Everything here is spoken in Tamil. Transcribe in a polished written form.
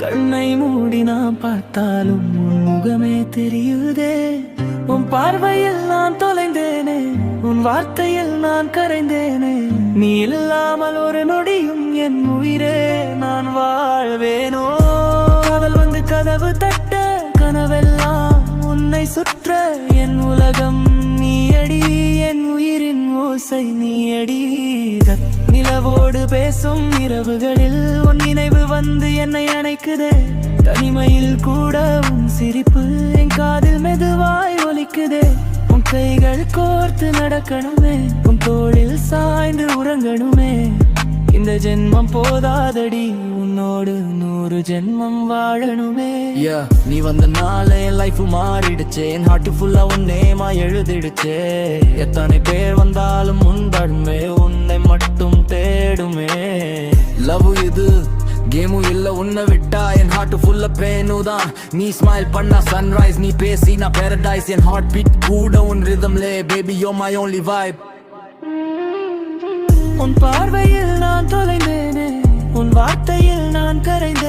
கண்ணை மூடி நான் பார்த்தாலும் உன் முகமே தெரியுதே. உன் பார்வையில் நான் தொலைந்தேனே, உன் வார்த்தையில் நான் கரைந்தேனே. நீ இல்லாமல் ஒரு நொடியும் என் உயிரே நான் வாழ்வேனோ. காதல் வந்து கதவு தட்ட, கனவெல்லாம் உன்னை சுற்ற, என் உலகம் நீயடி, என் உயிரின் ஓசை நீயடி. நிலவோடு பேசும் இரவுகளில் உன் நினைவு வந்து என்னை அணைக்குதே. தனிமையில் கூட உன் சிரிப்பு என் காதில் மெதுவாய் ஒலிக்குதே. உன் கைகள் கோர்த்து நடக்கணுமே, உன் தோளில் சாய்ந்து உறங்கணுமே. இந்த ஜென்மம் போதாதடி, உன்னோடு 100 ஜென்மம் வாழணுமே. நீ வந்த நாளே என் லைஃப் மாறிடுச்சே, என் ஹார்ட் ஃபுல்லா உன் நேமா எழுதிடுச்சே. எத்தனை பேர் வந்தாலும் உன் தடுமே, உன்னை மட்டும் தேடுமே. லவ் இது கேமும் இல்ல உன்னை விட்டா, என் ஹார்ட் ஃபுல்ல பேனுதான். நீ ஸ்மைல் பண்ணா சன்ரைஸ், நீ பேசினா பேரடைஸ். என் ஹார்ட் பீட் கூட உன் ரிதம்லே, baby you my only vibe. உன் பார்வையில் நான் தொலைந்தேனே, உன் வார்த்தையில் நான் கரைந்தேன்.